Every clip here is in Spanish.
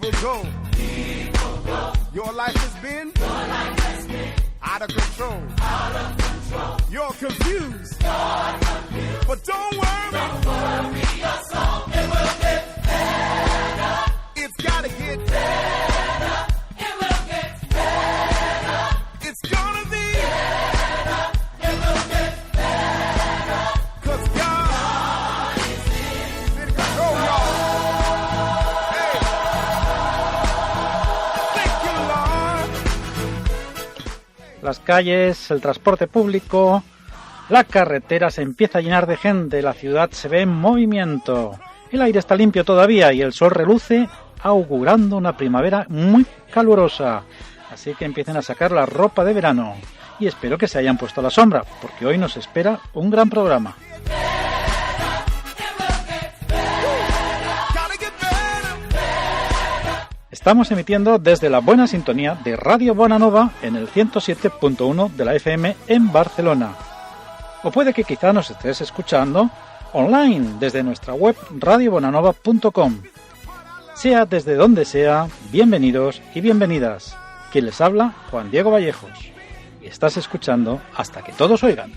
will go. Your life has been out of control. You're confused. But don't worry. Your soul, it will get better. It's gotta get better. It will get better. It's gonna be better. It will get better. 'Cause God is in control, y'all. Hey. Thank you, Lord. Las calles, el transporte público, la carretera se empieza a llenar de gente, la ciudad se ve en movimiento. El aire está limpio todavía y el sol reluce, augurando una primavera muy calurosa. Así que empiecen a sacar la ropa de verano. Y espero que se hayan puesto a la sombra, porque hoy nos espera un gran programa. Estamos emitiendo desde la buena sintonía de Radio Bonanova en el 107.1 de la FM en Barcelona. O puede que quizá nos estés escuchando online desde nuestra web radiobonanova.com. Sea desde donde sea, bienvenidos y bienvenidas. Quien les habla, Juan Diego Vallejos. Y estás escuchando Hasta que todos oigan.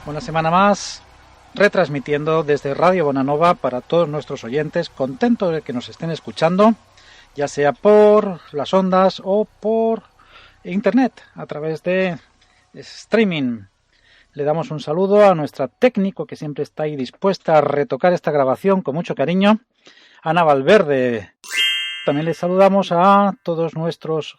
Una semana más, retransmitiendo desde Radio Bonanova para todos nuestros oyentes, contentos de que nos estén escuchando, ya sea por las ondas o por internet, a través de streaming. Le damos un saludo a nuestra técnico que siempre está ahí dispuesta a retocar esta grabación con mucho cariño, Ana Valverde. También les saludamos a todos nuestros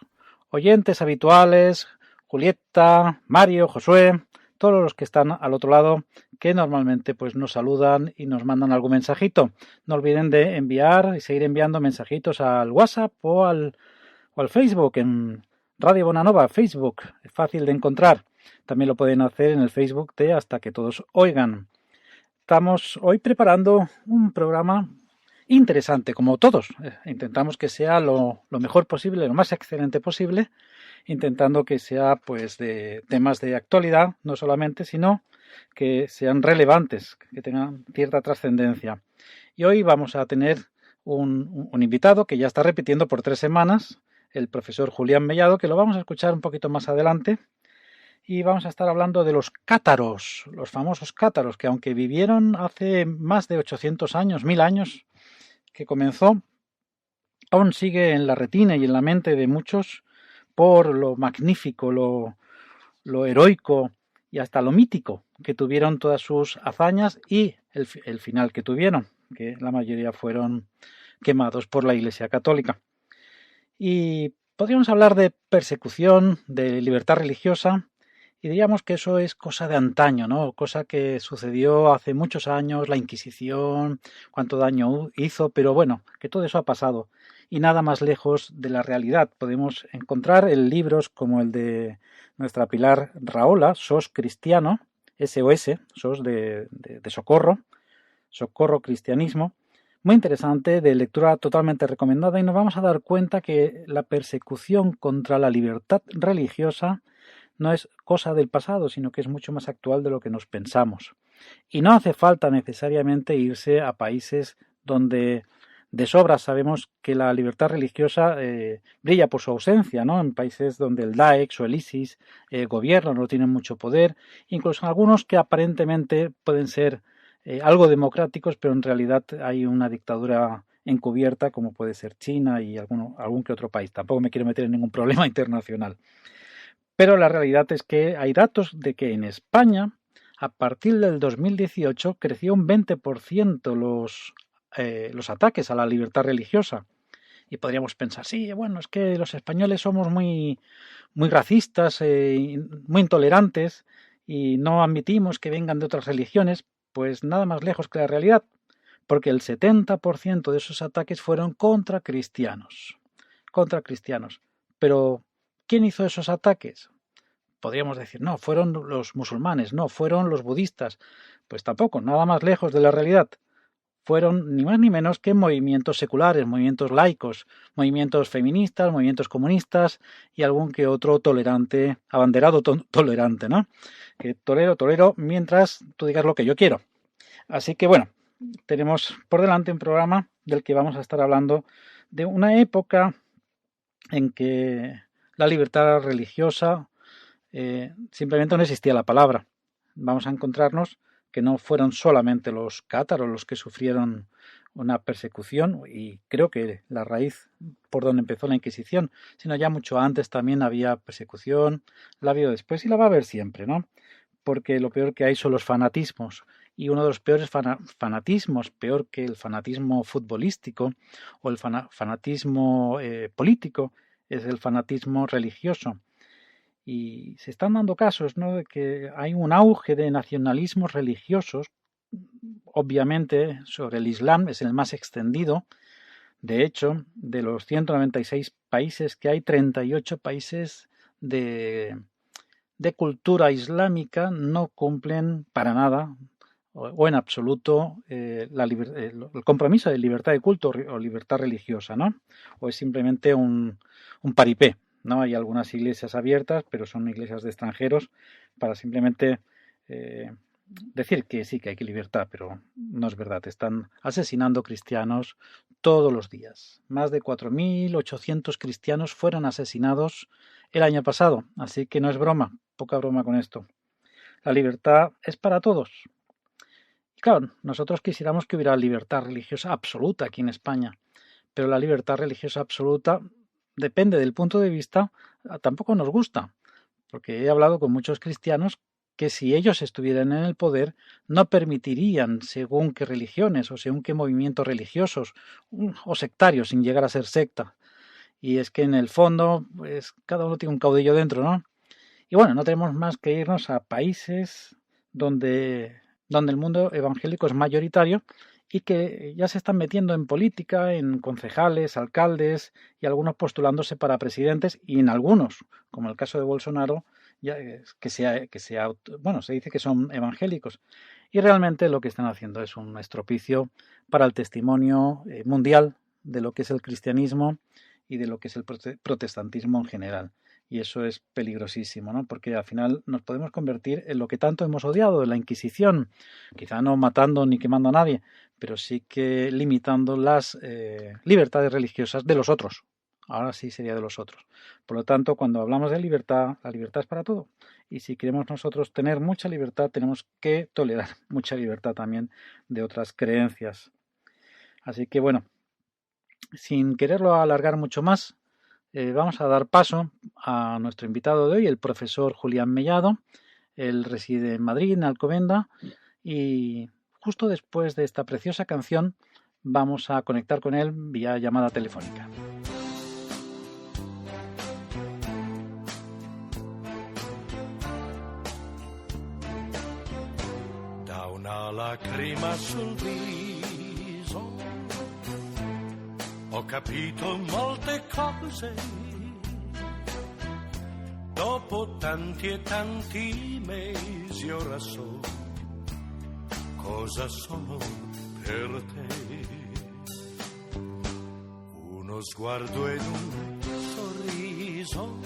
oyentes habituales, Julieta, Mario, Josué, todos los que están al otro lado, que normalmente pues nos saludan y nos mandan algún mensajito. No olviden de enviar y seguir enviando mensajitos al WhatsApp o al Facebook, en Radio Bonanova, Facebook, es fácil de encontrar. También lo pueden hacer en el Facebook de Hasta que todos oigan. Estamos hoy preparando un programa interesante, como todos. Intentamos que sea lo mejor posible, lo más excelente posible, intentando que sea pues de temas de actualidad, no solamente, sino que sean relevantes, que tengan cierta trascendencia. Y hoy vamos a tener un invitado que ya está repitiendo por 3 semanas, el profesor Julián Mellado, que lo vamos a escuchar un poquito más adelante. Y vamos a estar hablando de los cátaros, los famosos cátaros, que aunque vivieron hace más de 800 años, 1000 años, que comenzó, aún sigue en la retina y en la mente de muchos por lo magnífico, lo heroico y hasta lo mítico que tuvieron todas sus hazañas y el final que tuvieron, que la mayoría fueron quemados por la Iglesia Católica. Y podríamos hablar de persecución, de libertad religiosa, y diríamos que eso es cosa de antaño, ¿no? Cosa que sucedió hace muchos años, la Inquisición, cuánto daño hizo, pero bueno, que todo eso ha pasado. Y nada más lejos de la realidad. Podemos encontrar en libros como el de nuestra Pilar Rahola, SOS Cristiano, SOS, SOS de socorro, socorro cristianismo, muy interesante, de lectura totalmente recomendada, y nos vamos a dar cuenta que la persecución contra la libertad religiosa no es cosa del pasado, sino que es mucho más actual de lo que nos pensamos. Y no hace falta necesariamente irse a países donde de sobra sabemos que la libertad religiosa brilla por su ausencia, ¿no? En países donde el Daesh o el ISIS gobiernan, no tienen mucho poder, incluso algunos que aparentemente pueden ser algo democráticos, pero en realidad hay una dictadura encubierta, como puede ser China y algún que otro país. Tampoco me quiero meter en ningún problema internacional. Pero la realidad es que hay datos de que en España, a partir del 2018, creció un 20% los ataques a la libertad religiosa. Y podríamos pensar, sí, bueno, es que los españoles somos muy racistas, muy intolerantes y no admitimos que vengan de otras religiones. Pues nada más lejos que la realidad, porque el 70% de esos ataques fueron contra cristianos. Pero ¿quién hizo esos ataques? Podríamos decir, no, fueron los musulmanes, no, fueron los budistas. Pues tampoco, nada más lejos de la realidad. Fueron ni más ni menos que movimientos seculares, movimientos laicos, movimientos feministas, movimientos comunistas y algún que otro tolerante, abanderado tolerante, ¿no? Que tolero, mientras tú digas lo que yo quiero. Así que bueno, tenemos por delante un programa del que vamos a estar hablando de una época en que la libertad religiosa simplemente no existía la palabra. Vamos a encontrarnos que no fueron solamente los cátaros los que sufrieron una persecución, y creo que la raíz por donde empezó la Inquisición, sino ya mucho antes también había persecución, la ha habido después y la va a haber siempre, ¿no? Porque lo peor que hay son los fanatismos, y uno de los peores fanatismos, peor que el fanatismo futbolístico o el fanatismo político, es el fanatismo religioso. Y se están dando casos, ¿no?, de que hay un auge de nacionalismos religiosos. Obviamente sobre el Islam es el más extendido. De hecho, de los 196 países que hay, 38 países de cultura islámica no cumplen para nada o en absoluto el compromiso de libertad de culto o libertad religiosa, ¿no? O es simplemente un paripé, ¿no? Hay algunas iglesias abiertas, pero son iglesias de extranjeros para simplemente decir que sí, que hay libertad, pero no es verdad. Están asesinando cristianos todos los días. Más de 4.800 cristianos fueron asesinados el año pasado, así que no es broma, poca broma con esto. La libertad es para todos. Y claro, nosotros quisiéramos que hubiera libertad religiosa absoluta aquí en España, pero la libertad religiosa absoluta depende del punto de vista, tampoco nos gusta, porque he hablado con muchos cristianos que si ellos estuvieran en el poder no permitirían según qué religiones o según qué movimientos religiosos o sectarios, sin llegar a ser secta. Y es que en el fondo, pues cada uno tiene un caudillo dentro, ¿no? Y bueno, no tenemos más que irnos a países donde el mundo evangélico es mayoritario y que ya se están metiendo en política, en concejales, alcaldes y algunos postulándose para presidentes, y en algunos, como el caso de Bolsonaro, ya se dice que son evangélicos. y realmente lo que están haciendo es un estropicio para el testimonio mundial de lo que es el cristianismo y de lo que es el protestantismo en general. Y eso es peligrosísimo, ¿no? Porque al final nos podemos convertir en lo que tanto hemos odiado, en la Inquisición, quizá no matando ni quemando a nadie, pero sí que limitando las libertades religiosas de los otros. Ahora sí sería de los otros. Por lo tanto, cuando hablamos de libertad, la libertad es para todo. Y si queremos nosotros tener mucha libertad, tenemos que tolerar mucha libertad también de otras creencias. Así que bueno, sin quererlo alargar mucho más, vamos a dar paso a nuestro invitado de hoy, el profesor Julián Mellado. Él reside en Madrid, en Alcobendas, y justo después de esta preciosa canción vamos a conectar con él vía llamada telefónica. Da una lacrima sul viso, ho capito molte cose, dopo tanti e tanti mesi ora so cosa sono per te. Uno sguardo ed un sorriso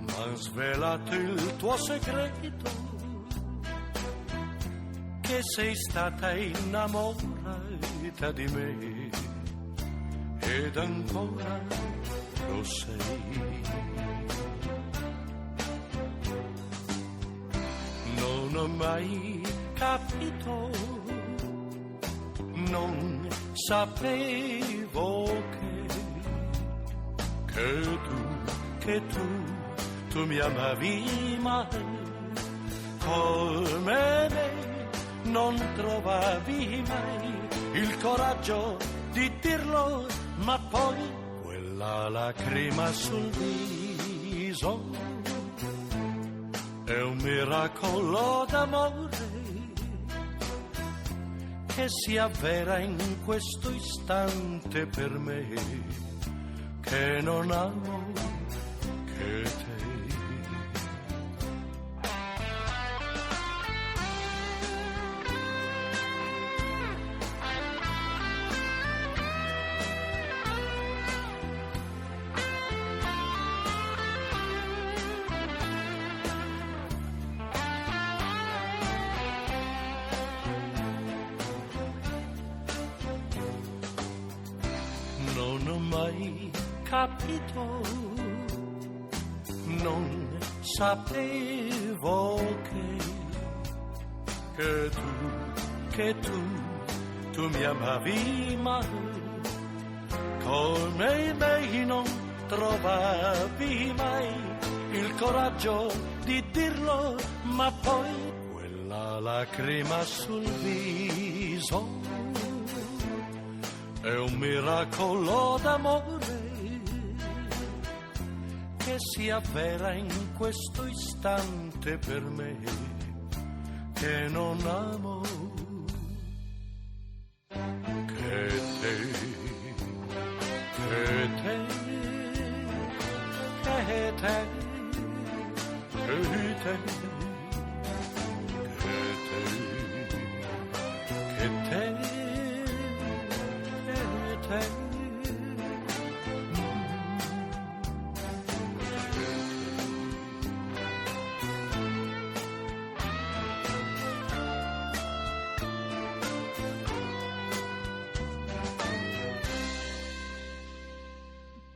m'han svelato il tuo segreto, che sei stata innamorata di me ed ancora lo sei. Non ho mai capito, non sapevo che tu mi amavi mai come me, non trovavi mai il coraggio di dirlo, ma poi quella lacrima sul viso è un miracolo d'amore che si avvera in questo istante per me, che non amo che te. Non ho mai capito, non sapevo che tu mi amavi mai, come me non trovavi mai il coraggio di dirlo, ma poi quella lacrima sul viso è un miracolo d'amore che si avvera in questo istante per me, che non amo che te, che te, che te, che te, che te.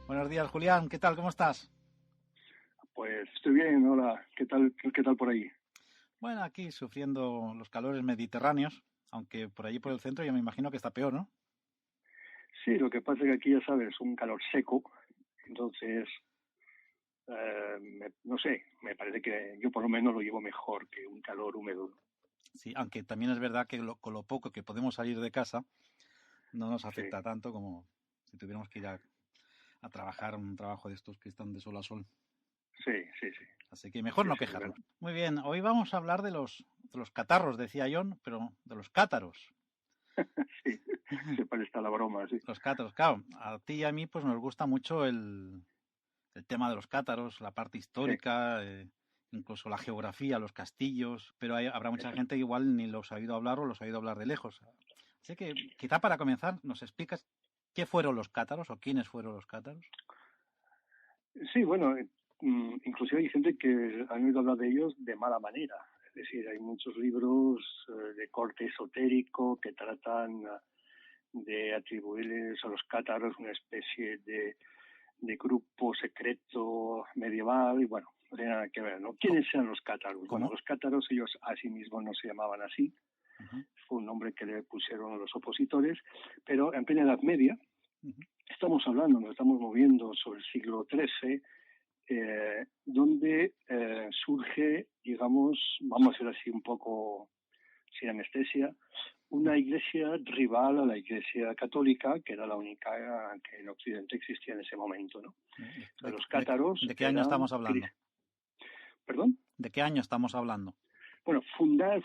Buenos días, Julián. ¿Qué tal? ¿Cómo estás? Pues estoy bien, hola. ¿Qué tal por ahí? Bueno, aquí sufriendo los calores mediterráneos, aunque por allí por el centro yo me imagino que está peor, ¿no? Sí, lo que pasa es que aquí, ya sabes, un calor seco, entonces, no sé, me parece que yo por lo menos lo llevo mejor que un calor húmedo. Sí, aunque también es verdad que con lo poco que podemos salir de casa no nos afecta tanto como si tuviéramos que ir a trabajar un trabajo de estos que están de sol a sol. Sí. Así que mejor no quejarnos. Muy bien, hoy vamos a hablar de los catarros, decía John, pero de los cátaros. Sí, sepa está la broma, sí. Los cátaros, claro, a ti y a mí pues nos gusta mucho el tema de los cátaros, la parte histórica, incluso la geografía, los castillos, pero habrá mucha gente que igual ni los ha oído hablar o los ha oído hablar de lejos. Así que quizá para comenzar nos explicas qué fueron los cátaros o quiénes fueron los cátaros. Sí, bueno, inclusive hay gente que han oído hablar de ellos de mala manera. Es decir, hay muchos libros de corte esotérico que tratan de atribuirles a los cátaros una especie de grupo secreto medieval y bueno, no tiene nada que ver, ¿no? ¿Quiénes eran los cátaros? ¿Cómo? Bueno, los cátaros ellos a sí mismos no se llamaban así, fue un nombre que le pusieron los opositores, pero en plena Edad Media, nos estamos moviendo sobre el siglo XIII, donde surge, digamos, vamos a decir así un poco sin anestesia, una iglesia rival a la iglesia católica, que era la única que en Occidente existía en ese momento, ¿no? Los cátaros... ¿De qué año estamos hablando? ¿Perdón? ¿De qué año estamos hablando? Bueno, fundar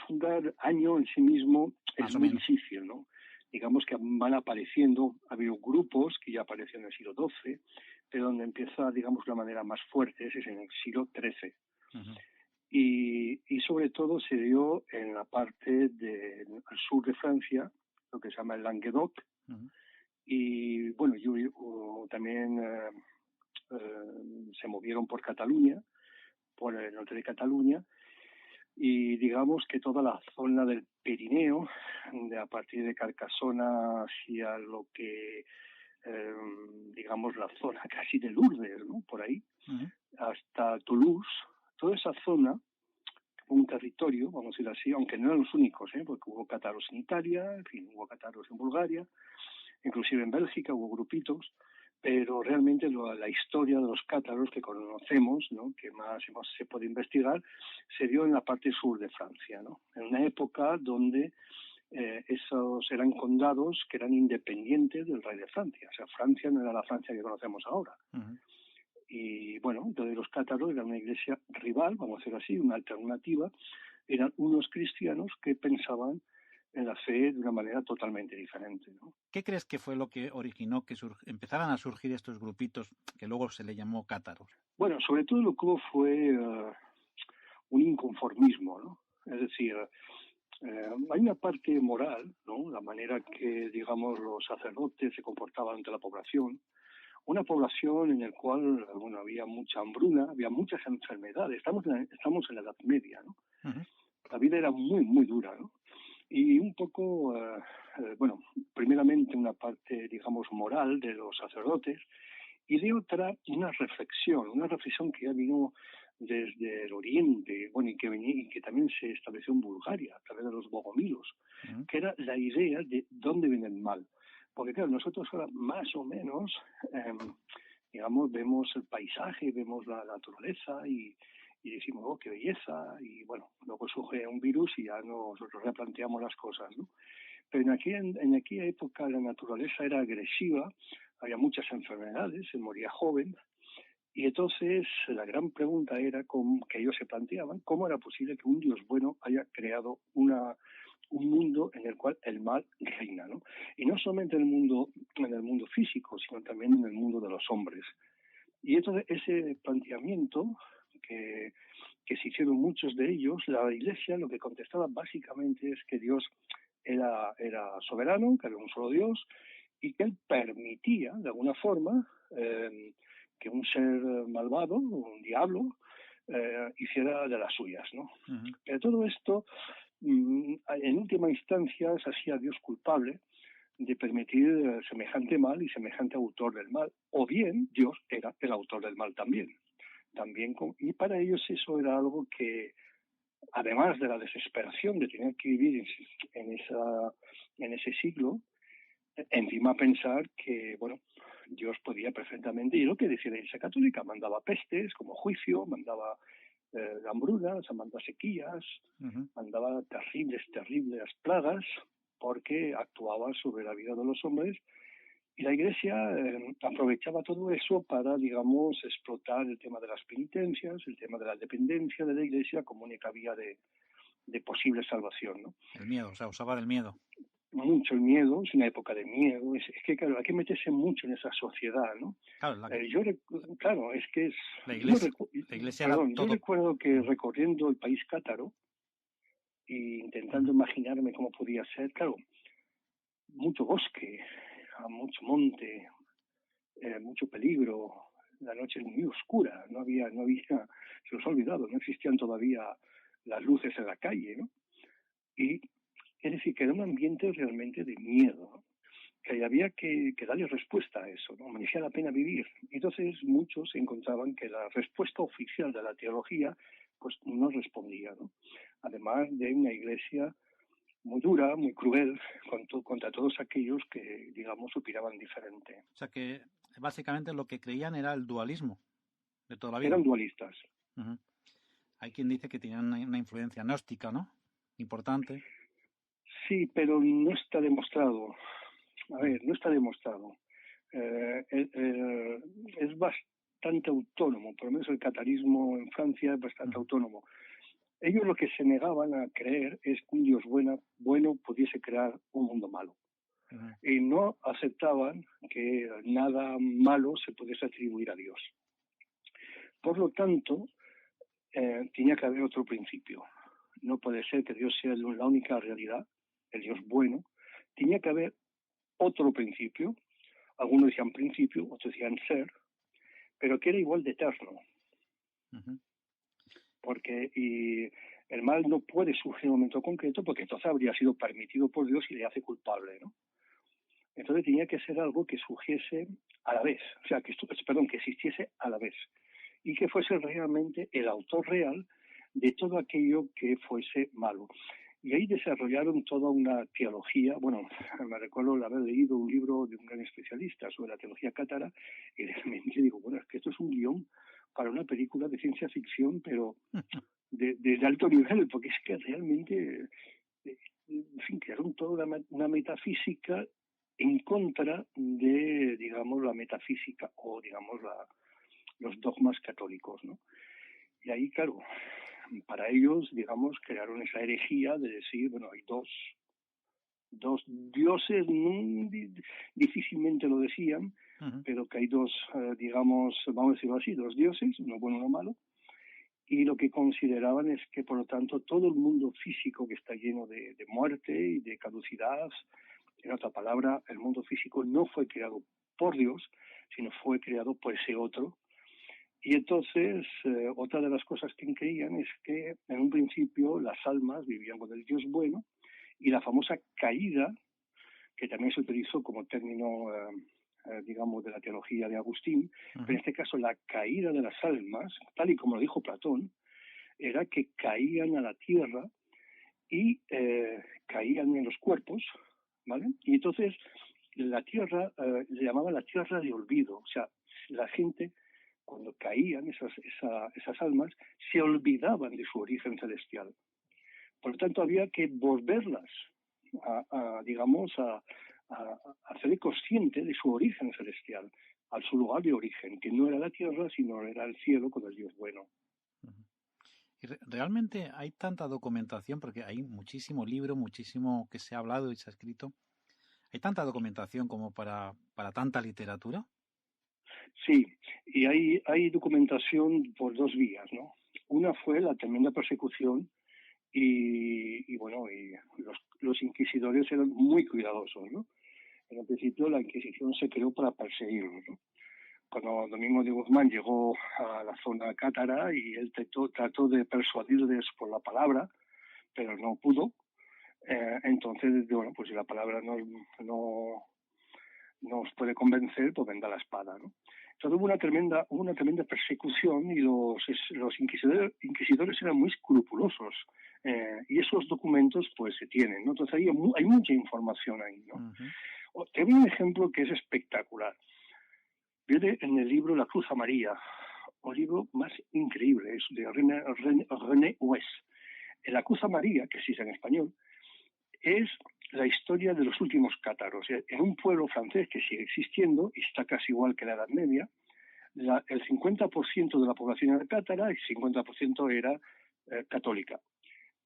año en sí mismo es muy difícil, ¿no? Digamos que van apareciendo, ha habido grupos que ya aparecieron en el siglo XII, pero donde empieza, digamos, de una manera más fuerte es en el siglo XIII. Y sobre todo se dio en la parte al sur de Francia, lo que se llama el Languedoc, y bueno, también se movieron por Cataluña, por el norte de Cataluña, y digamos que toda la zona del Pirineo, a partir de Carcasona hacia lo que, digamos, la zona casi de Lourdes, ¿no? Por ahí, hasta Toulouse, toda esa zona, un territorio, vamos a decir así, aunque no eran los únicos, porque hubo cátaros en Italia, en fin, hubo cátaros en Bulgaria, inclusive en Bélgica hubo grupitos, pero realmente la historia de los cátaros que conocemos, ¿no? Que más se puede investigar, se dio en la parte sur de Francia, ¿no? En una época donde esos eran condados que eran independientes del rey de Francia. O sea, Francia no era la Francia que conocemos ahora. Y bueno, entonces los cátaros eran una iglesia rival, vamos a decir así, una alternativa. Eran unos cristianos que pensaban en la fe de una manera totalmente diferente, ¿no? ¿Qué crees que fue lo que originó que empezaran a surgir estos grupitos que luego se le llamó cátaros? Bueno, sobre todo lo que hubo fue un inconformismo, ¿no? Es decir, hay una parte moral, ¿no? La manera que, digamos, los sacerdotes se comportaban ante la población. Una población en la cual, bueno, había mucha hambruna, había muchas enfermedades. Estamos en la Edad Media, ¿no? La vida era muy, muy dura, ¿no? Y un poco, bueno, primeramente una parte, digamos, moral de los sacerdotes y de otra una reflexión que ya vino desde el Oriente, bueno, y que también se estableció en Bulgaria a través de los bogomilos, que era la idea de dónde viene el mal. Porque claro, nosotros ahora más o menos, digamos, vemos el paisaje, vemos la naturaleza y decimos, oh, qué belleza, y bueno, luego surge un virus y ya nosotros replanteamos las cosas, ¿no? Pero en aquella época la naturaleza era agresiva, había muchas enfermedades, se moría joven, y entonces la gran pregunta era que ellos se planteaban, ¿cómo era posible que un Dios bueno haya creado un mundo en el cual el mal reina, ¿no? Y no solamente en el mundo físico, sino también en el mundo de los hombres. Y entonces ese planteamiento que se hicieron muchos de ellos, la Iglesia lo que contestaba básicamente es que Dios era soberano, que había un solo Dios, y que él permitía, de alguna forma, que un ser malvado, un diablo, hiciera de las suyas, ¿no? Pero todo esto, en última instancia, se hacía a Dios culpable de permitir semejante mal y semejante autor del mal, o bien Dios era el autor del mal también. Y para ellos eso era algo que, además de la desesperación de tener que vivir en ese siglo, encima pensar que, bueno, Dios podía perfectamente, y lo que decía la Iglesia Católica, mandaba pestes como juicio, mandaba hambrunas, mandaba sequías, mandaba terribles plagas, porque actuaba sobre la vida de los hombres. Y la Iglesia aprovechaba todo eso para, digamos, explotar el tema de las penitencias, el tema de la dependencia de la Iglesia como única vía de posible salvación, ¿no? El miedo, o sea, usaba del miedo. mucho el miedo, es una época de miedo, es que claro, hay que meterse mucho en esa sociedad, ¿no? Claro, Claro, es que es... la iglesia era Yo todo. recuerdo que recorriendo el país cátaro e intentando imaginarme cómo podía ser, claro, mucho bosque, mucho monte, mucho peligro, la noche es muy oscura, no había, se os ha olvidado, no existían todavía las luces en la calle, ¿no? Y es decir, que era un ambiente realmente de miedo, ¿no? Que había que darle respuesta a eso, ¿no? Merecía la pena vivir. Entonces muchos encontraban que la respuesta oficial de la teología pues no respondía, ¿no? Además de una iglesia muy dura, muy cruel contra todos aquellos que, digamos, opinaban diferente. O sea que básicamente lo que creían era el dualismo de toda la vida. Eran dualistas. Uh-huh. Hay quien dice que tenían una influencia gnóstica, ¿no? Importante. Sí, pero no está demostrado. A ver, no está demostrado. Es bastante autónomo, por lo menos el catarismo en Francia es bastante autónomo. Ellos lo que se negaban a creer es que un Dios bueno pudiese crear un mundo malo. Y no aceptaban que nada malo se pudiese atribuir a Dios. Por lo tanto, tenía que haber otro principio. No puede ser que Dios sea la única realidad, el Dios bueno. Tenía que haber otro principio. Algunos decían principio, otros decían ser, pero que era igual de eterno. Uh-huh. Porque el mal no puede surgir en un momento concreto porque entonces habría sido permitido por Dios y le hace culpable, ¿no? Entonces tenía que ser algo que surgiese a la vez, o sea, que existiese a la vez y que fuese realmente el autor real de todo aquello que fuese malo. Y ahí desarrollaron toda una teología. Bueno, me recuerdo haber leído un libro de un gran especialista sobre la teología cátara y realmente digo, bueno, es que esto es un guión para una película de ciencia ficción, pero de alto nivel, porque es que realmente, en fin, crearon toda una metafísica en contra de, digamos, la metafísica o, digamos, los dogmas católicos, ¿no? Y ahí, claro, para ellos, digamos, crearon esa herejía de decir, bueno, hay dos dioses, difícilmente lo decían, pero que hay dos, digamos, vamos a decirlo así, dos dioses, uno bueno y uno malo, y lo que consideraban es que, por lo tanto, todo el mundo físico que está lleno de muerte y de caducidad, en otra palabra, el mundo físico no fue creado por Dios, sino fue creado por ese otro. Y entonces, otra de las cosas que creían es que en un principio las almas vivían con el Dios bueno y la famosa caída, que también se utilizó como término, digamos, de la teología de Agustín, pero en este caso la caída de las almas, tal y como lo dijo Platón, era que caían a la tierra y caían en los cuerpos, ¿vale? Y entonces la tierra, le llamaban la tierra de olvido, o sea, la gente, cuando caían esas almas, se olvidaban de su origen celestial. Por lo tanto, había que volverlas a hacer consciente de su origen celestial, a su lugar de origen, que no era la tierra, sino era el cielo con el Dios bueno. Y realmente hay tanta documentación, porque hay muchísimo libro, muchísimo que se ha hablado y se ha escrito. ¿Hay tanta documentación como para tanta literatura? Sí, y hay documentación por dos vías, ¿no? Una fue la tremenda persecución y los inquisidores eran muy cuidadosos, ¿no? En el principio la Inquisición se creó para perseguirlos, ¿no? Cuando Domingo de Guzmán llegó a la zona cátara y él trató de persuadirles por la palabra, pero no pudo. Entonces, bueno, pues si la palabra no os puede convencer, pues venga la espada, ¿no? Entonces hubo una tremenda persecución y los inquisidores eran muy escrupulosos, y esos documentos pues se tienen, ¿no? Entonces hay mucha información ahí, ¿no? Uh-huh. Te doy un ejemplo que es espectacular. Viene en el libro La Cruz Amarilla, un libro más increíble, es de René West. En La Cruz Amarilla, que existe en español, es la historia de los últimos cátaros. En un pueblo francés que sigue existiendo, y está casi igual que la Edad Media, el 50% de la población era cátara y el 50% era católica.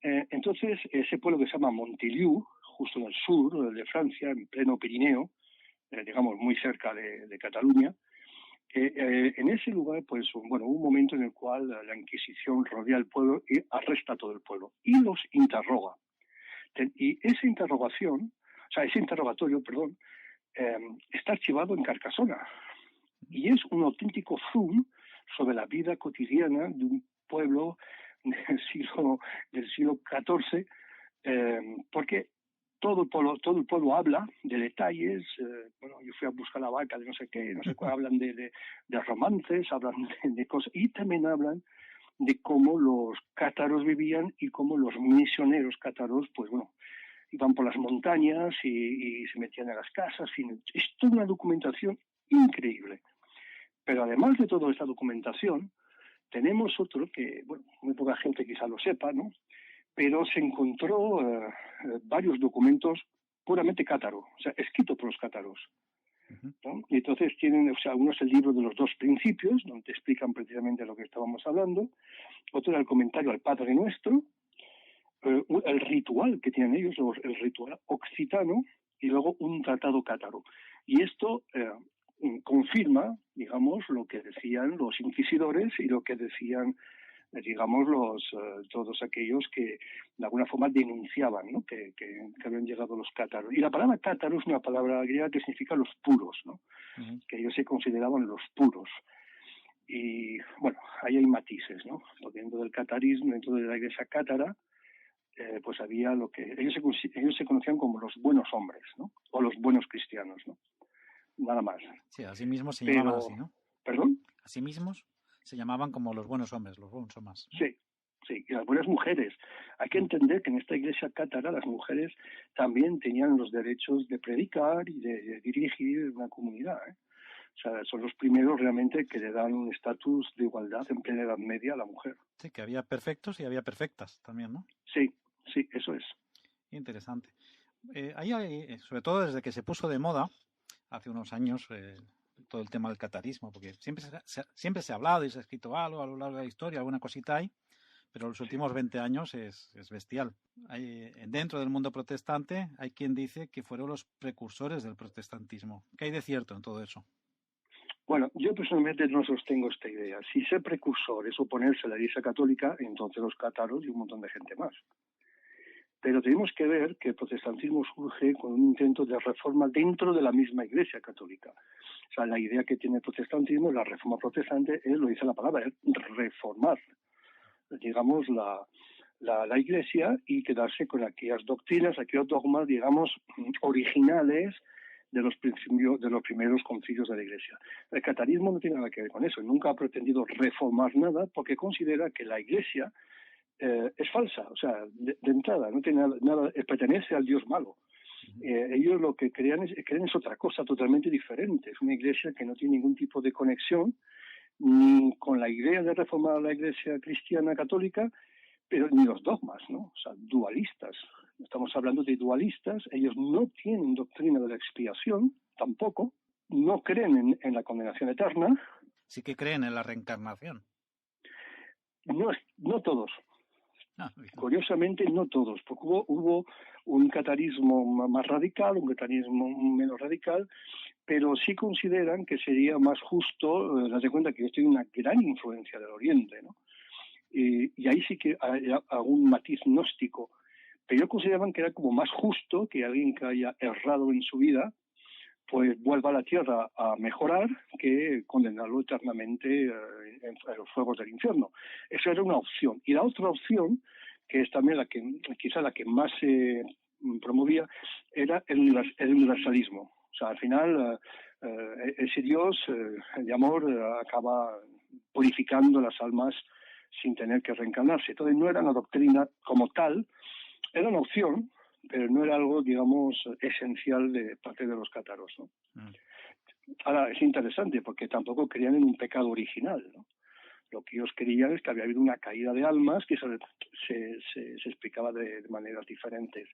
Entonces, ese pueblo que se llama Montiliu, justo en el sur de Francia, en pleno Pirineo, digamos muy cerca de Cataluña. En ese lugar, pues, bueno, hubo un momento en el cual la Inquisición rodea al pueblo y arresta a todo el pueblo y los interroga. Y esa ese interrogatorio, perdón, está archivado en Carcasona y es un auténtico zoom sobre la vida cotidiana de un pueblo del siglo XIV, porque todo el pueblo habla de detalles. Bueno, yo fui a buscar la vaca de no sé qué, no sé cuál, hablan de romances, hablan de cosas, y también hablan de cómo los cátaros vivían y cómo los misioneros cátaros, pues bueno, iban por las montañas y se metían en las casas. Es toda una documentación increíble. Pero además de toda esta documentación, tenemos otro que, bueno, muy poca gente quizá lo sepa, ¿no? Pero se encontró varios documentos puramente cátaros, o sea, escritos por los cátaros, ¿no? Y entonces tienen, o sea, uno es el libro de los 2 principios, donde explican precisamente lo que estábamos hablando, otro era el comentario al Padre Nuestro, el ritual que tienen ellos, el ritual occitano, y luego un tratado cátaro. Y esto confirma, digamos, lo que decían los inquisidores y lo que decían, digamos, todos aquellos que de alguna forma denunciaban, ¿no? que habían llegado los cátaros. Y la palabra cátaro es una palabra griega que significa los puros, ¿no? Que ellos se consideraban los puros. Y bueno, ahí hay matices, ¿no? Porque dentro del catarismo, dentro de la iglesia cátara, pues había lo que ellos se conocían como los buenos hombres, ¿no? O los buenos cristianos, ¿no? Nada más. Sí, así mismo se llamaban así, ¿no? ¿Perdón? Así mismos se llamaban como los buenos hombres, los buenos hombres, ¿no? Sí, y las buenas mujeres. Hay que entender que en esta iglesia cátara las mujeres también tenían los derechos de predicar y de dirigir una comunidad, ¿eh? O sea, son los primeros realmente que le dan un estatus de igualdad en plena Edad Media a la mujer. Sí, que había perfectos y había perfectas también, ¿no? Sí, eso es. Interesante. Ahí hay, sobre todo desde que se puso de moda, hace unos años, todo el tema del catarismo, porque siempre se ha hablado y se ha escrito algo a lo largo de la historia, alguna cosita hay, pero los últimos 20 años es bestial. Dentro del mundo protestante hay quien dice que fueron los precursores del protestantismo. ¿Qué hay de cierto en todo eso? Bueno, yo personalmente no sostengo esta idea. Si ser precursor es oponerse a la Iglesia Católica, entonces los cátaros y un montón de gente más. Pero tenemos que ver que el protestantismo surge con un intento de reforma dentro de la misma Iglesia Católica. O sea, la idea que tiene el protestantismo, la reforma protestante, lo dice la palabra, es reformar, digamos, la Iglesia y quedarse con aquellas doctrinas, aquellos dogmas, digamos, originales de los primeros concilios de la Iglesia. El catarismo no tiene nada que ver con eso. Nunca ha pretendido reformar nada porque considera que la Iglesia es falsa, o sea, de entrada, no tiene nada, pertenece al Dios malo. Ellos lo que creen es otra cosa totalmente diferente. Es una iglesia que no tiene ningún tipo de conexión ni con la idea de reformar la iglesia cristiana católica, pero ni los dogmas, ¿no? O sea, dualistas. Estamos hablando de dualistas. Ellos no tienen doctrina de la expiación, tampoco. No creen en la condenación eterna. Sí que creen en la reencarnación. No todos. Curiosamente, no todos, porque hubo un catarismo más radical, un catarismo menos radical, pero sí consideran que sería más justo, darse cuenta que ellos tienen una gran influencia del Oriente, ¿no? Y ahí sí que hay algún matiz gnóstico, pero ellos consideraban que era como más justo que alguien que haya errado en su vida pues vuelva a la tierra a mejorar que condenarlo eternamente en los fuegos del infierno. Esa era una opción. Y la otra opción, que es también quizá la que más se promovía, era el universalismo. O sea, al final ese Dios de amor acaba purificando las almas sin tener que reencarnarse. Entonces no era una doctrina como tal, era una opción, pero no era algo, digamos, esencial de parte de los cátaros, ¿no? Ahora, es interesante porque tampoco creían en un pecado original, ¿no? Lo que ellos creían es que había habido una caída de almas que se explicaba de maneras diferentes.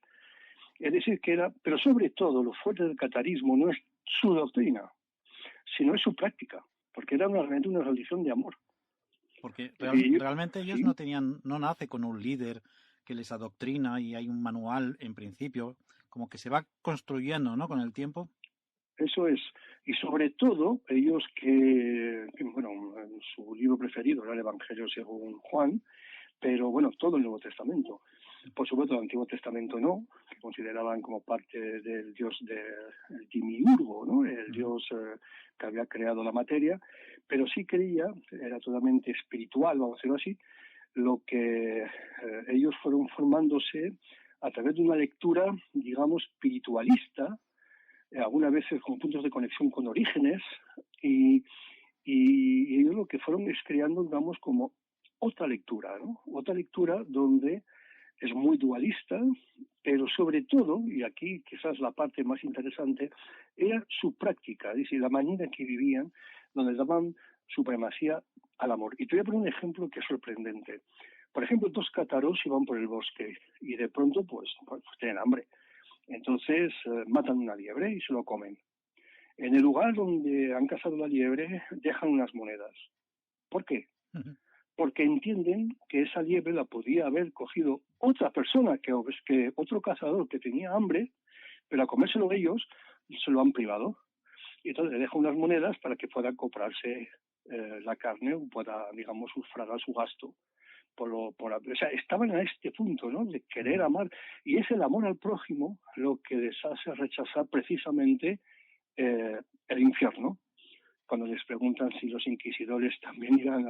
Es decir, pero sobre todo lo fuerte del catarismo no es su doctrina, sino es su práctica, porque era realmente una religión de amor. Porque realmente ellos ¿sí? no nace con un líder que les adoctrina y hay un manual, en principio, como que se va construyendo, ¿no? Con el tiempo. Eso es. Y sobre todo, ellos bueno, en su libro preferido era el Evangelio según Juan, pero bueno, todo el Nuevo Testamento. Por supuesto, el Antiguo Testamento no, que consideraban como parte del Dios del Dimiurgo, ¿no? El Dios que había creado la materia, pero sí creía, era totalmente espiritual, vamos a decirlo así, lo que ellos fueron formándose a través de una lectura, digamos, espiritualista, algunas veces con puntos de conexión con orígenes, y ellos lo que fueron es creando, digamos, como otra lectura, ¿no? Otra lectura donde es muy dualista, pero sobre todo, y aquí quizás la parte más interesante, era su práctica, es decir, la manera en que vivían, donde daban supremacía al amor. Y te voy a poner un ejemplo que es sorprendente. Por ejemplo, dos cátaros iban por el bosque y de pronto pues tienen hambre. Entonces matan una liebre y se lo comen. En el lugar donde han cazado la liebre dejan unas monedas. ¿Por qué? Porque entienden que esa liebre la podía haber cogido otra persona, que otro cazador que tenía hambre, pero a comérselo ellos se lo han privado. Y entonces le dejan unas monedas para que pueda comprarse la carne o pueda, digamos, sufragar su gasto. O sea, estaban a este punto, ¿no? De querer amar. Y es el amor al prójimo lo que les hace rechazar precisamente el infierno. Cuando les preguntan si los inquisidores también irán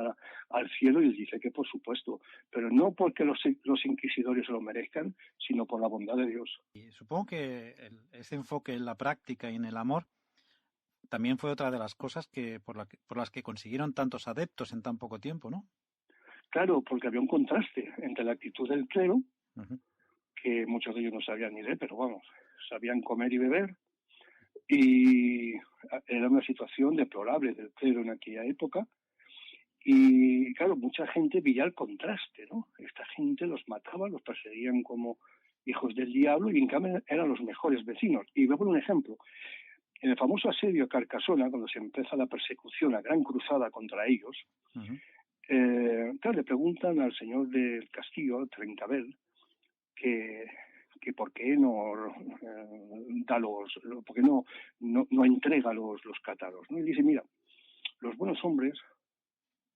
al cielo, y les dice que por supuesto, pero no porque los inquisidores lo merezcan, sino por la bondad de Dios. Y supongo que ese enfoque en la práctica y en el amor también fue otra de las cosas por las que consiguieron tantos adeptos en tan poco tiempo, ¿no? Claro, porque había un contraste entre la actitud del clero, que muchos de ellos no sabían ni leer, pero vamos, sabían comer y beber, y era una situación deplorable del clero en aquella época. Y claro, mucha gente veía el contraste, ¿no? Esta gente los mataba, los perseguían como hijos del diablo, y en cambio eran los mejores vecinos. Y voy a poner un ejemplo. En el famoso asedio a Carcasona, cuando se empieza la persecución, la gran cruzada contra ellos, claro, le preguntan al señor del castillo, Trencavel, que por qué no por qué no entrega los cátaros, ¿no? Y dice, mira, los buenos hombres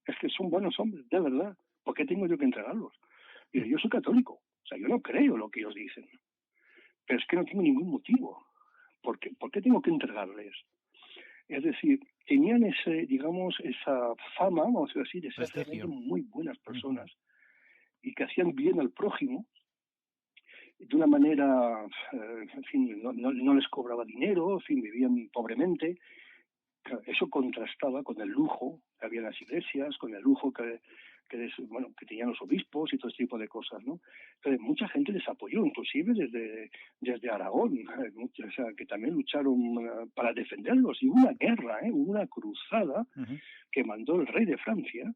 es que son buenos hombres, de verdad. ¿Por qué tengo yo que entregarlos? Y yo soy católico, o sea, yo no creo lo que ellos dicen, pero es que no tengo ningún motivo. ¿Por qué tengo que entregarles? Es decir, tenían esa fama, vamos a decir así, de ser realmente muy buenas personas y que hacían bien al prójimo de una manera, en fin, no les cobraba dinero, en fin, vivían pobremente. Eso contrastaba con el lujo que había en las iglesias, con el lujo que tenían los obispos y todo este tipo de cosas, ¿no? Entonces, mucha gente les apoyó, inclusive desde Aragón, o sea, que también lucharon para defenderlos. Y hubo una guerra, hubo una cruzada que mandó el rey de Francia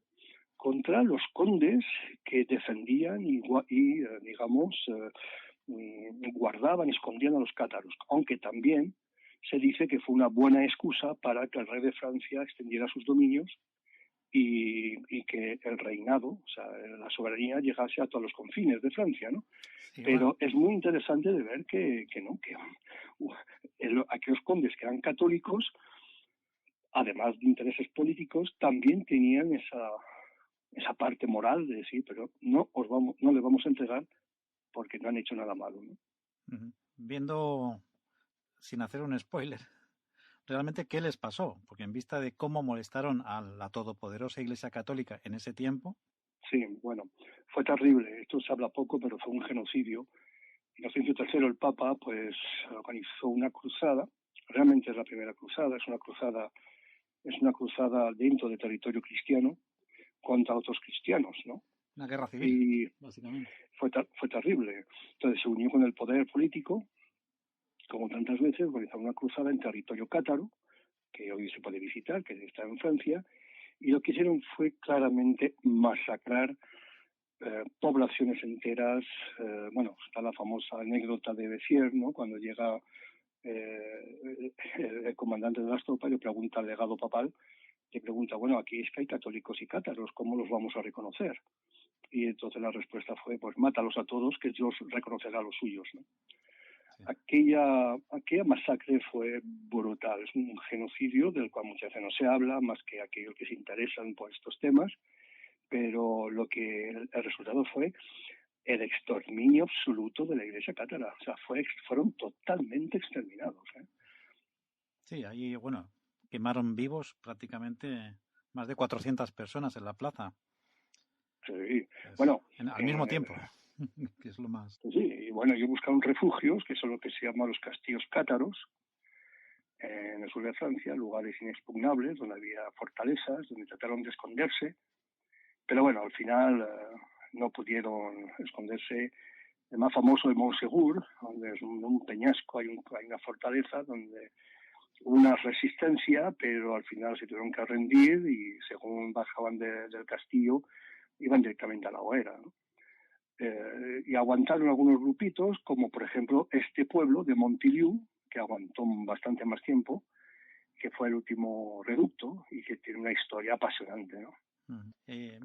contra los condes que defendían y digamos, guardaban y escondían a los cátaros, aunque también se dice que fue una buena excusa para que el rey de Francia extendiera sus dominios y que el reinado, o sea, la soberanía llegase a todos los confines de Francia, ¿no? Sí, pero es muy interesante de ver que aquellos condes que eran católicos, además de intereses políticos, también tenían esa parte moral de decir, pero no le vamos a entregar porque no han hecho nada malo, ¿no? Viendo, sin hacer un spoiler, realmente qué les pasó, porque en vista de cómo molestaron a la todopoderosa Iglesia Católica en ese tiempo. Sí, bueno, fue terrible. Esto se habla poco, pero fue un genocidio. Inocencio III, el Papa, pues organizó una cruzada. Realmente es la primera cruzada. Es una cruzada dentro de territorio cristiano contra otros cristianos, ¿no? Una guerra civil, y básicamente. Fue terrible. Entonces se unió con el poder político, como tantas veces, organizó una cruzada en territorio cátaro, que hoy se puede visitar, que está en Francia, y lo que hicieron fue claramente masacrar poblaciones enteras. Bueno, está la famosa anécdota de Béziers, ¿no? Cuando llega el comandante de las tropas, le pregunta al legado papal, le pregunta, bueno, aquí es que hay católicos y cátaros, ¿cómo los vamos a reconocer? Y entonces la respuesta fue, pues mátalos a todos, que Dios reconocerá a los suyos, ¿no? Sí. Aquella masacre fue brutal, es un genocidio del cual muchas veces no se habla, más que aquellos que se interesan por estos temas, pero el resultado fue el exterminio absoluto de la Iglesia cátara. O sea, fueron totalmente exterminados. Sí, ahí, bueno, quemaron vivos prácticamente más de 400 personas en la plaza. Sí, Pues, bueno. al mismo tiempo, que es lo más... Sí, y bueno, ellos buscaron refugios, que son lo que se llaman los castillos cátaros, en el sur de Francia, lugares inexpugnables, donde había fortalezas, donde trataron de esconderse, pero bueno, al final no pudieron esconderse. El más famoso es Montsegur, donde es un peñasco, hay una fortaleza donde hubo una resistencia, pero al final se tuvieron que rendir y según bajaban del castillo iban directamente a la hoguera, ¿no? Y aguantaron algunos grupitos, como por ejemplo este pueblo de Montiliu, que aguantó bastante más tiempo, que fue el último reducto y que tiene una historia apasionante, ¿no?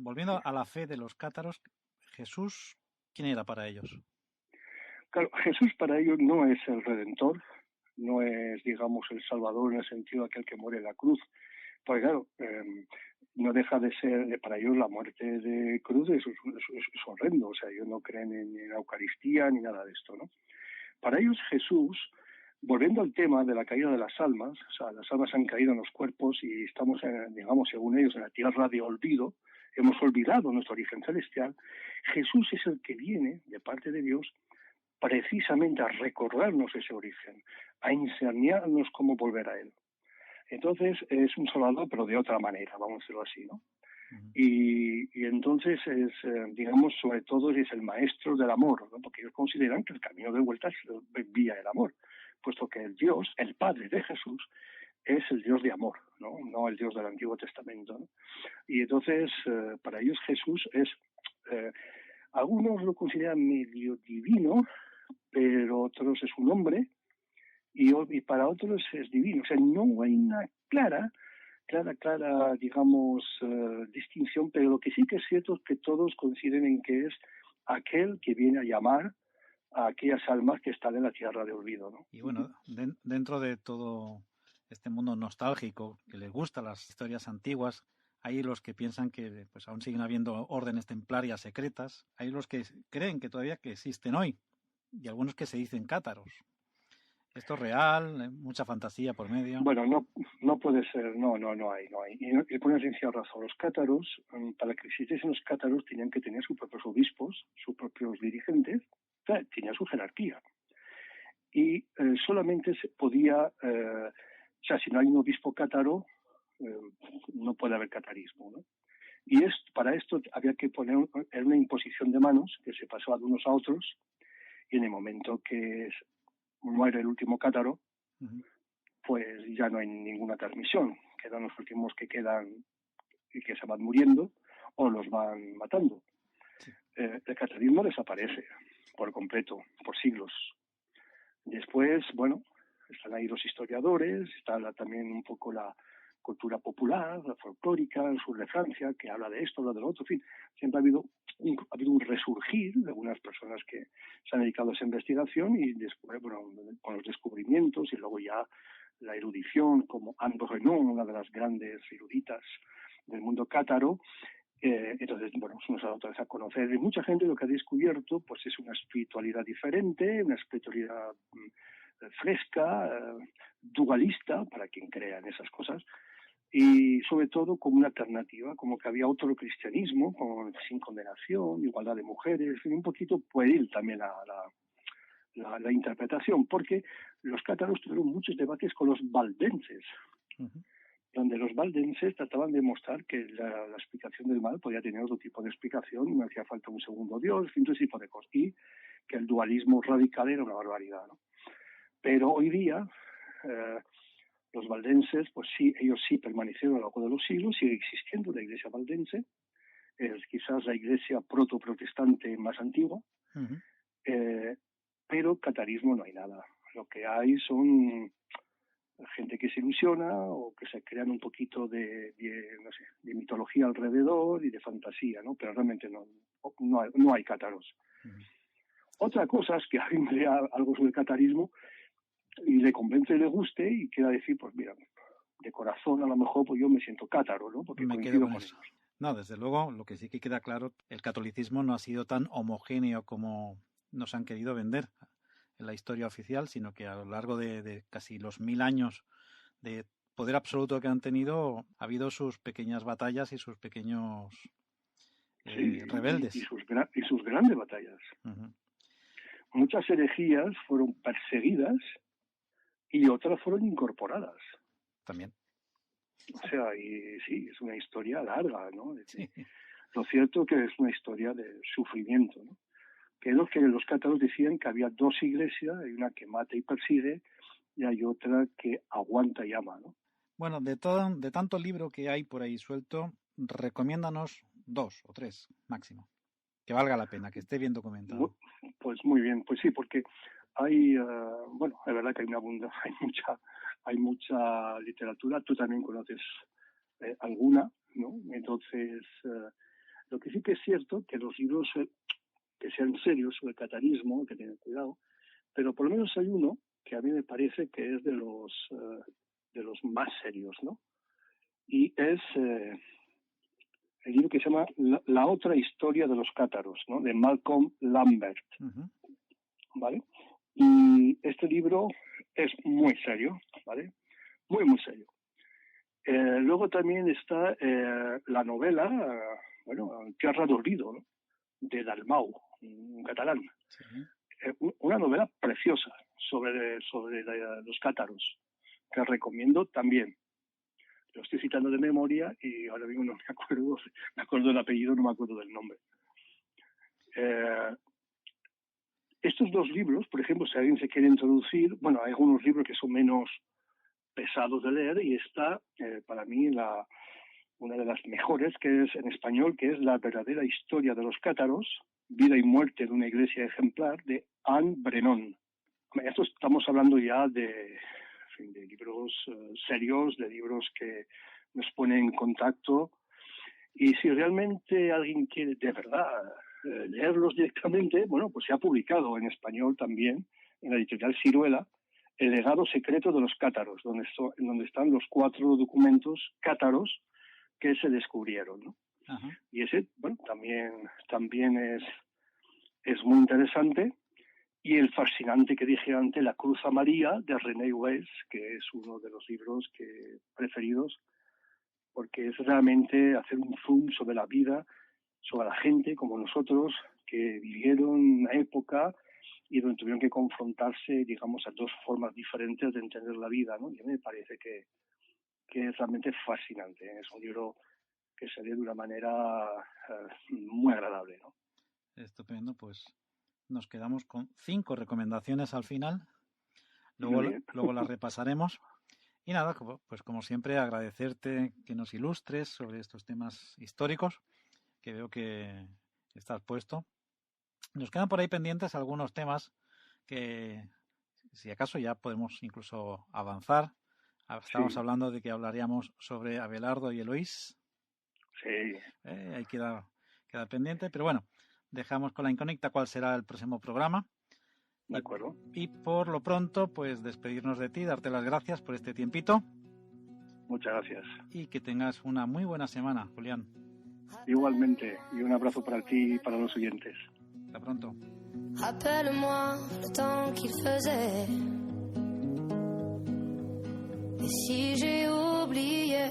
Volviendo a la fe de los cátaros, Jesús, ¿quién era para ellos? Claro, Jesús para ellos no es el Redentor, no es, digamos, el Salvador en el sentido de aquel que muere en la cruz, porque claro, no deja de ser, para ellos la muerte de cruz es horrendo, o sea, ellos no creen en la Eucaristía ni nada de esto, ¿no? Para ellos Jesús, volviendo al tema de la caída de las almas, o sea, las almas han caído en los cuerpos y estamos, digamos, según ellos, en la tierra de olvido, hemos olvidado nuestro origen celestial. Jesús es el que viene, de parte de Dios, precisamente a recordarnos ese origen, a enseñarnos cómo volver a él. Entonces es un Salvador, pero de otra manera, vamos a decirlo así, ¿no? Y entonces es, digamos, sobre todo es el maestro del amor, ¿no? Porque ellos consideran que el camino de vuelta es vía el amor, puesto que el Dios, el Padre de Jesús, es el Dios de amor, no el Dios del Antiguo Testamento, ¿no? Y entonces para ellos Jesús es, algunos lo consideran medio divino, pero otros es un hombre, y para otros es divino. O sea, no hay una clara, digamos, distinción, pero lo que sí que es cierto es que todos coinciden en que es aquel que viene a llamar a aquellas almas que están en la tierra de olvido, ¿no? Y bueno, dentro de todo este mundo nostálgico, que les gustan las historias antiguas, hay los que piensan que pues aún siguen habiendo órdenes templarias secretas, hay los que creen que todavía que existen hoy, y algunos que se dicen cátaros. ¿Esto es real? ¿Mucha fantasía por medio? Bueno, no puede ser, no hay. Y por una sencilla razón, los cátaros, para que existiesen los cátaros, tenían que tener sus propios obispos, sus propios dirigentes, o sea, tenían su jerarquía. Y solamente se podía, o sea, si no hay un obispo cátaro, no puede haber catarismo, ¿no? Y para esto había que poner una imposición de manos que se pasaba de unos a otros, y en el momento que muere el último cátaro, pues ya no hay ninguna transmisión. Quedan los últimos que quedan y que se van muriendo o los van matando. Sí. El catarismo desaparece por completo, por siglos. Después, bueno, están ahí los historiadores, está también un poco la cultura popular, la folclórica, el sur de Francia, que habla de esto, habla de lo otro, en fin, siempre ha habido un resurgir de algunas personas que se han dedicado a esa investigación y después, bueno, con los descubrimientos y luego ya la erudición, como Anne Renon, una de las grandes eruditas del mundo cátaro, entonces, bueno, se nos ha dado otra vez a conocer. Y mucha gente lo que ha descubierto pues es una espiritualidad diferente, una espiritualidad fresca, dualista, para quien crea en esas cosas, y sobre todo como una alternativa, como que había otro cristianismo, sin condenación, igualdad de mujeres, y un poquito pueril también la interpretación, porque los cátaros tuvieron muchos debates con los valdenses, donde los valdenses trataban de mostrar que la explicación del mal podía tener otro tipo de explicación, no hacía falta un segundo Dios, todo ese tipo de cosas, y que el dualismo radical era una barbaridad, ¿no? Pero hoy día los valdenses, pues sí, ellos sí permanecieron a lo largo de los siglos, sigue existiendo la iglesia valdense, es quizás la iglesia proto-protestante más antigua, pero catarismo no hay nada. Lo que hay son gente que se ilusiona o que se crean un poquito de mitología alrededor y de fantasía, ¿no? Pero realmente no hay cátaros. Otra cosa es que alguien me lea algo sobre el catarismo y le convence y le guste y quiera decir, pues mira, de corazón a lo mejor pues yo me siento cátaro, ¿no? Porque me coincido quedo con con eso. ellos. No, desde luego, lo que sí que queda claro, el catolicismo no ha sido tan homogéneo como nos han querido vender en la historia oficial, sino que a lo largo de casi los 1000 años de poder absoluto que han tenido, ha habido sus pequeñas batallas y sus pequeños rebeldes. Y sus grandes batallas. Uh-huh. Muchas herejías fueron perseguidas y otras fueron incorporadas. También. O sea, y sí, es una historia larga, ¿no? Sí. Lo cierto que es una historia de sufrimiento, ¿no? Que es lo que los cátaros decían, que había dos iglesias, hay una que mata y persigue y hay otra que aguanta y ama, ¿no? Bueno, de tanto libro que hay por ahí suelto, recomiéndanos 2 o 3 máximo, que valga la pena, que esté bien documentado. Pues muy bien, pues sí, porque hay, bueno, es verdad que hay mucha literatura, tú también conoces alguna, ¿no? Entonces, lo que sí que es cierto, que los libros que sean serios sobre el catarismo, que tengan cuidado, pero por lo menos hay uno que a mí me parece que es de los más serios, ¿no? Y es el libro que se llama La otra historia de los cátaros, ¿no? De Malcolm Lambert, uh-huh. ¿vale? Y este libro es muy serio, ¿vale? Muy, muy serio. Luego también está la novela, Tierra de Olvido, ¿no? De Dalmau, un catalán. Sí. Una novela preciosa sobre los cátaros, que recomiendo también. Lo estoy citando de memoria y ahora mismo no me acuerdo del apellido, no me acuerdo del nombre. Estos dos libros, por ejemplo, si alguien se quiere introducir, bueno, hay algunos libros que son menos pesados de leer y está, para mí, una de las mejores, que es en español, que es La verdadera historia de los cátaros, vida y muerte de una iglesia ejemplar, de Anne Brennan. Esto estamos hablando ya de libros serios, de libros que nos ponen en contacto. Y si realmente alguien quiere de verdad leerlos directamente, bueno, pues se ha publicado en español también, en la editorial Siruela, El legado secreto de los cátaros, donde están los 4 documentos cátaros que se descubrieron, ¿no? Uh-huh. Y ese, bueno, también es muy interesante. Y el fascinante que dije antes, La Cruz Amarilla, de René Weiss, que es uno de los libros preferidos, porque es realmente hacer un zoom sobre la vida, sobre la gente como nosotros, que vivieron una época y donde tuvieron que confrontarse, digamos, a 2 formas diferentes de entender la vida, ¿no? Y a mí me parece que es realmente fascinante, ¿eh? Es un libro que se lee de una manera muy agradable, ¿no? Estupendo, pues nos quedamos con 5 recomendaciones al final. Luego las repasaremos. Y nada, pues como siempre, agradecerte que nos ilustres sobre estos temas históricos, que veo que estás puesto. Nos quedan por ahí pendientes algunos temas que, si acaso, ya podemos incluso avanzar. Estamos hablando de que hablaríamos sobre Abelardo y Eloís. Sí. Ahí queda pendiente, pero bueno, dejamos con la incógnita cuál será el próximo programa. De acuerdo. Y por lo pronto, pues despedirnos de ti, darte las gracias por este tiempito. Muchas gracias. Y que tengas una muy buena semana, Julián. Igualmente, y un abrazo para ti y para los oyentes. Hasta pronto. Rappelle-moi le temps qu'il faisait. Et si j'ai oublié,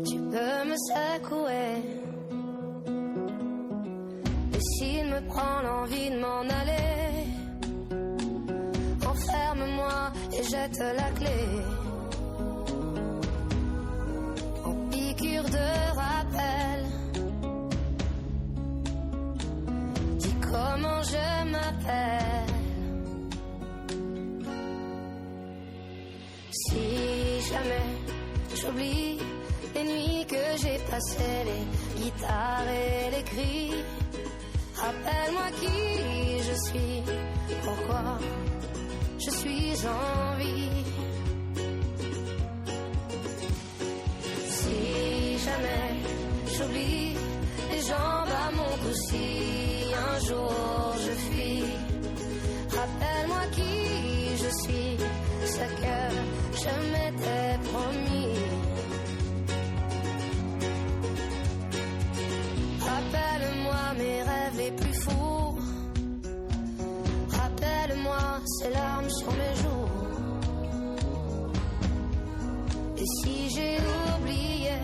tu peux me secouer. Et s'il me prend l'envie de m'en aller, enferme-moi et jette la clé. En piqûre de rappel, dis comment je m'appelle. Si jamais j'oublie les nuits que j'ai passées, les guitares et les cris, rappelle-moi qui je suis, pourquoi je suis en vie. Si jamais j'oublie les jambes à mon cou si un jour je fuis. Rappelle-moi qui je suis, ce que je m'étais promis. Rappelle-moi mes rêves les plus fous. Rappelle-moi ces larmes sur mes joues. Et si j'ai oublié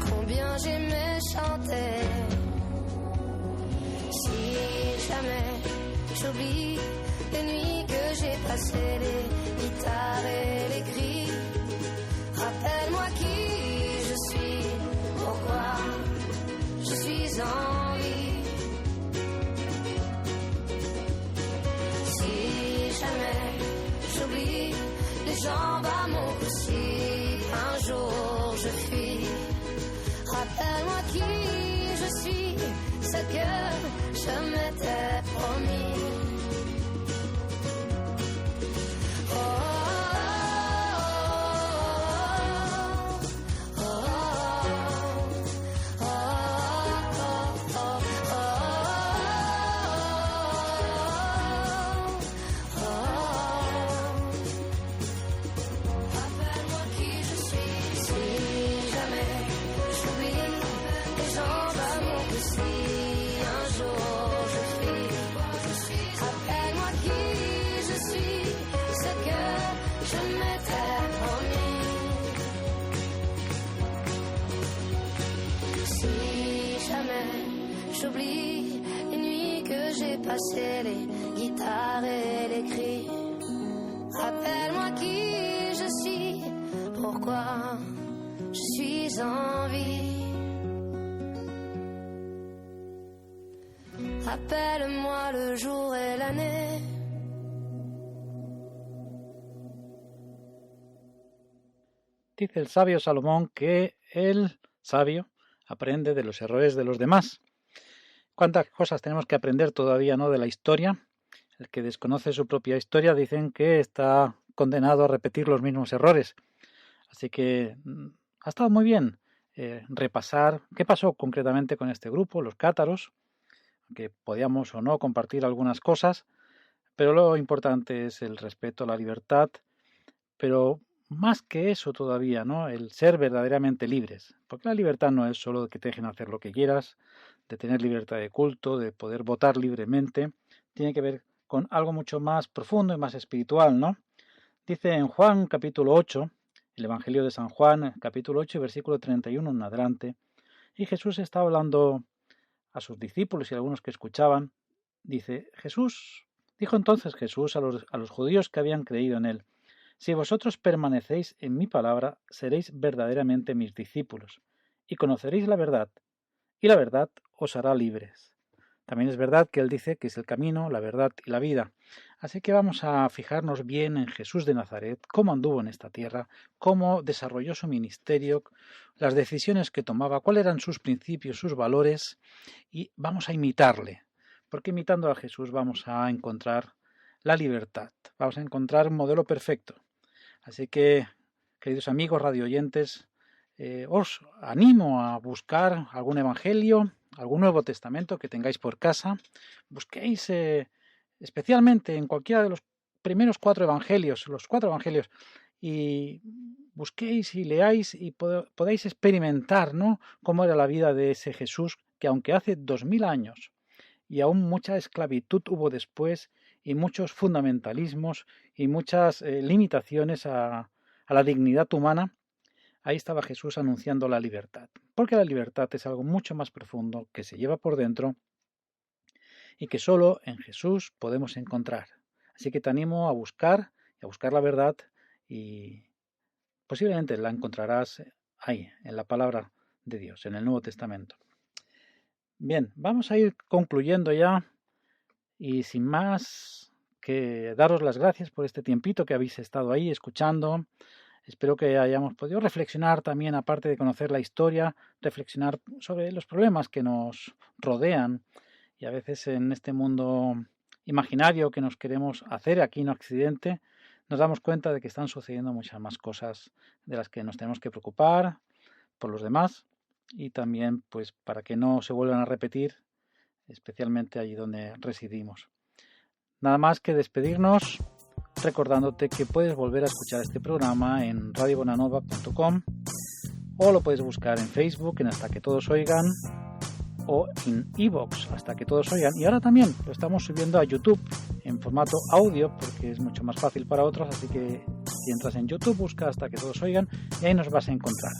combien j'aimais chanter, si jamais j'oublie les nuits que j'ai passées, les guitares et les cris, rappelle-moi qui je suis, pourquoi je suis en vie. Si jamais j'oublie les jambes à mon cou, si un jour je fuis, rappelle-moi qui je suis, ce que je m'étais promis. Oh, oh, oh, oh, oh, oh, oh. Rappelle-moi qui je suis, si jamais j'oublie les jambes à mon cou, si un jour je fuis. Rappelle-moi qui je suis, ce que je m'étais promis. Si jamais j'oublie les nuits que j'ai passées, les guitares et les cris, rappelle-moi qui je suis, pourquoi je suis en vie. Rappelle-moi le jour et l'année. Dice el sabio Salomón que el sabio aprende de los errores de los demás. ¿Cuántas cosas tenemos que aprender todavía, no, de la historia? El que desconoce su propia historia dicen que está condenado a repetir los mismos errores. Así que ha estado muy bien repasar qué pasó concretamente con este grupo, los cátaros, que podíamos o no compartir algunas cosas, pero lo importante es el respeto a la libertad, pero más que eso todavía, ¿no? El ser verdaderamente libres, porque la libertad no es solo que te dejen hacer lo que quieras, de tener libertad de culto, de poder votar libremente, tiene que ver con algo mucho más profundo y más espiritual, ¿no? Dice en Juan capítulo 8, el Evangelio de San Juan, capítulo 8, versículo 31 en adelante, y Jesús está hablando a sus discípulos y a algunos que escuchaban. Dijo entonces Jesús a los judíos que habían creído en él: si vosotros permanecéis en mi palabra, seréis verdaderamente mis discípulos, y conoceréis la verdad, y la verdad os hará libres. También es verdad que él dice que es el camino, la verdad y la vida. Así que vamos a fijarnos bien en Jesús de Nazaret, cómo anduvo en esta tierra, cómo desarrolló su ministerio, las decisiones que tomaba, cuáles eran sus principios, sus valores, y vamos a imitarle, porque imitando a Jesús vamos a encontrar la libertad, vamos a encontrar un modelo perfecto. Así que, queridos amigos radioyentes, os animo a buscar algún evangelio, algún Nuevo Testamento que tengáis por casa. Busquéis especialmente en cualquiera de los primeros 4 evangelios, los 4 evangelios, y busquéis y leáis y podáis experimentar, ¿no?, cómo era la vida de ese Jesús que, aunque hace 2000 años y aún mucha esclavitud hubo después y muchos fundamentalismos y muchas limitaciones a la dignidad humana, ahí estaba Jesús anunciando la libertad, porque la libertad es algo mucho más profundo que se lleva por dentro y que solo en Jesús podemos encontrar. Así que te animo a buscar la verdad, y posiblemente la encontrarás ahí, en la palabra de Dios, en el Nuevo Testamento. Bien, vamos a ir concluyendo ya, y sin más que daros las gracias por este tiempito que habéis estado ahí escuchando. Espero que hayamos podido reflexionar también, aparte de conocer la historia, reflexionar sobre los problemas que nos rodean, y a veces en este mundo imaginario que nos queremos hacer aquí en Occidente, nos damos cuenta de que están sucediendo muchas más cosas de las que nos tenemos que preocupar por los demás. y también pues para que no se vuelvan a repetir, especialmente allí donde residimos. Nada más que despedirnos, recordándote que puedes volver a escuchar este programa en radiobonanova.com o lo puedes buscar en Facebook en Hasta que Todos Oigan o en iVoox Hasta que Todos Oigan, y ahora también lo estamos subiendo a YouTube en formato audio porque es mucho más fácil para otros, así que si entras en YouTube busca Hasta que Todos Oigan y ahí nos vas a encontrar.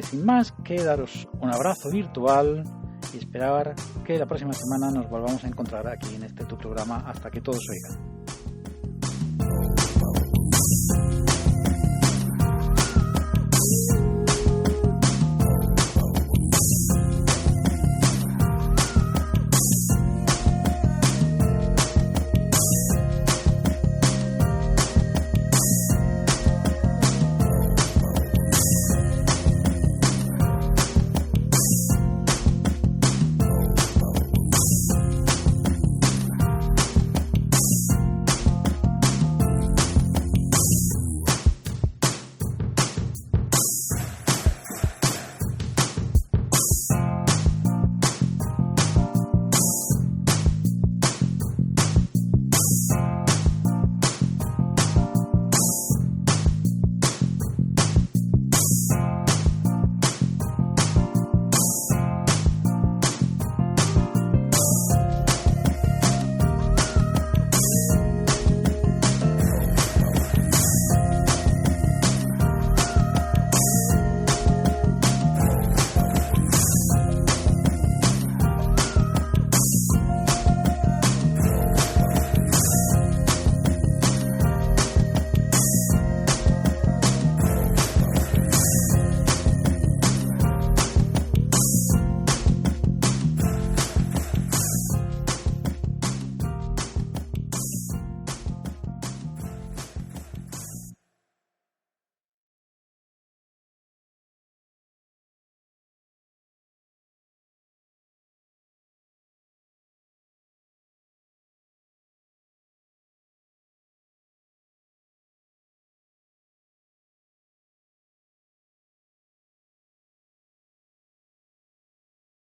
Sin más que daros un abrazo virtual y esperar que la próxima semana nos volvamos a encontrar aquí en este tu programa Hasta que Todos Oigan.